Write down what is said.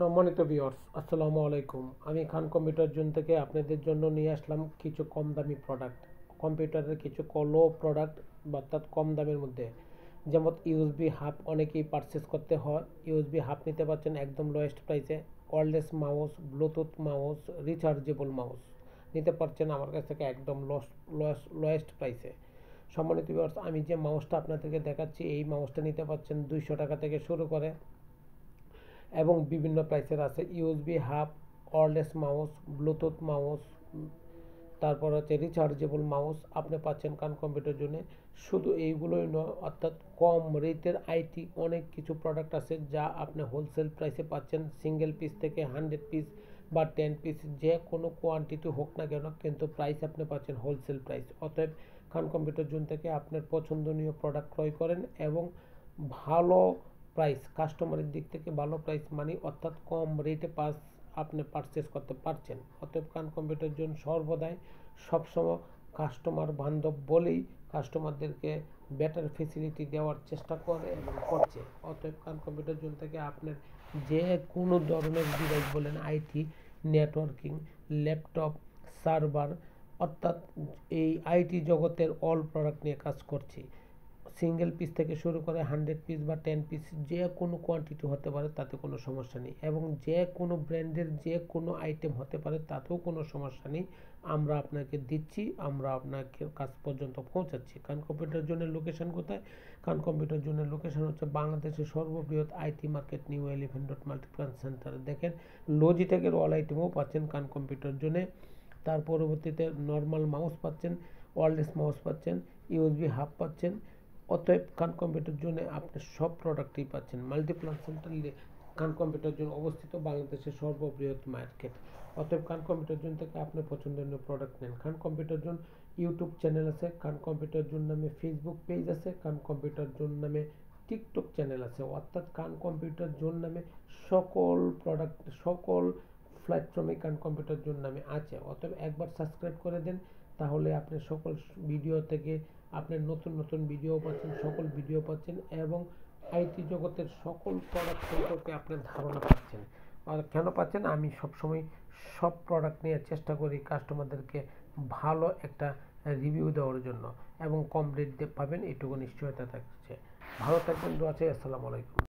সম্মানিত ভিউয়ার্স, আসসালামু আলাইকুম। আমি খান কম্পিউটার জোন থেকে আপনাদের জন্য নিয়ে আসলাম কিছু কম দামি প্রোডাক্ট, কম্পিউটারের কিছু লো প্রোডাক্ট, অর্থাৎ কম দামের মধ্যে। যেমন ইউএসবি হাব অনেকেই পারচেস করতে হয়। ইউএসবি হাব নিতে পারছেন একদম লোয়েস্ট প্রাইসে। Wireless mouse, Bluetooth mouse, rechargeable mouse নিতে পারছেন আমার কাছ থেকে একদম লোয়েস্ট প্রাইসে। সম্মানিত ভিউয়ার্স, আমি যে মাউসটা আপনাদেরকে দেখাচ্ছি এই মাউসটা নিতে পারছেন 200 টাকা থেকে শুরু করে এবং বিভিন্ন প্রাইসের আছে। USB hub, wireless mouse, Bluetooth mouse, তারপর হচ্ছে রিচার্জেবল মাউস আপনি পাচ্ছেন খান কম্পিউটার জোনে। শুধু এইগুলোই নয়, অর্থাৎ কম রেটের আইটি অনেক কিছু প্রোডাক্ট আছে যা আপনি হোলসেল প্রাইসে পাচ্ছেন। সিঙ্গেল পিস থেকে 100 পিস বা 10 পিস যে কোনো কোয়ান্টিটি হোক না কেন, কিন্তু প্রাইস আপনি পাচ্ছেন হোলসেল প্রাইস। অতএব খান কম্পিউটার জোন থেকে আপনার পছন্দনীয় প্রোডাক্ট ক্রয় করেন এবং ভালো প্রাইস, কাস্টমারের দিক থেকে ভালো প্রাইস মানে অর্থাৎ কম রেটে আপনি পারচেস করতে পারছেন। অতএব খান কম্পিউটার জোন সর্বদাই সবসময় কাস্টমার বান্ধব বলেই কাস্টমারদেরকে বেটার ফেসিলিটি দেওয়ার চেষ্টা করে এবং করছে। অতএব খান কম্পিউটার জোন থেকে আপনার যে কোনো ধরনের ডিভাইস বলেন, আইটি, নেটওয়ার্কিং, ল্যাপটপ, সার্ভার, অর্থাৎ এই আইটি জগতের অল প্রোডাক্ট নিয়ে কাজ করছি। সিঙ্গেল পিস থেকে শুরু করে 100 পিস বা 10 পিস যে কোনো কোয়ান্টিটি হতে পারে, তাতে কোনো সমস্যা নেই। এবং যে কোনো ব্র্যান্ডের যে কোনো আইটেম হতে পারে, তাতেও কোনো সমস্যা নেই। আমরা আপনাকে দিচ্ছি, আমরা আপনাকে কাছ পর্যন্ত পৌঁছাচ্ছি। খান কম্পিউটার জোনের লোকেশন কোথায়? খান কম্পিউটার জোনের লোকেশন হচ্ছে বাংলাদেশের সর্ববৃহৎ IT market, new elephant road Multiplan centre. দেখেন, লজিটেকের অল আইটেমও পাচ্ছেন খান কম্পিউটার জোনে। তার পরবর্তীতে নর্মাল মাউস পাচ্ছেন, ওয়্যারলেস মাউস পাচ্ছেন, ইউএসবি হাব পাচ্ছেন। অতএব খান কম্পিউটার জোনে আপনি সব প্রোডাক্টই পাচ্ছেন। মাল্টিপ্লান সেন্টার খান কম্পিউটার জোন অবস্থিত, বাংলাদেশের সর্ববৃহৎ মার্কেট। অতএব খান কম্পিউটার জোন থেকে আপনি পছন্দনীয় প্রোডাক্ট নেন। খান কম্পিউটার জোন ইউটিউব চ্যানেল আছে, খান কম্পিউটার জোন নামে ফেসবুক পেজ আছে, খান কম্পিউটার জোন নামে টিকটক চ্যানেল আছে। অর্থাৎ খান কম্পিউটার জোন নামে সকল প্রোডাক্ট, সকল প্ল্যাটফর্মে খান কম্পিউটার জোন নামে আছে। অতএব একবার সাবস্ক্রাইব করে দেন, তাহলে আপনি সকল ভিডিও থেকে আপনি নতুন নতুন ভিডিও পাচ্ছেন, সকল ভিডিও পাচ্ছেন এবং আইটি জগতের সকল প্রোডাক্ট সম্পর্কে আপনার ধারণা পাচ্ছেন। আর কেন পাচ্ছেন? আমি সবসময় সব প্রোডাক্ট নিয়ে চেষ্টা করি কাস্টমারদেরকে ভালো একটা রিভিউ দেওয়ার জন্য, এবং কম রেট পাবেন এটুকু নিশ্চয়তা থাকছে। ভালো থাকবেন, দোয়া চাই। আসসালামু আলাইকুম।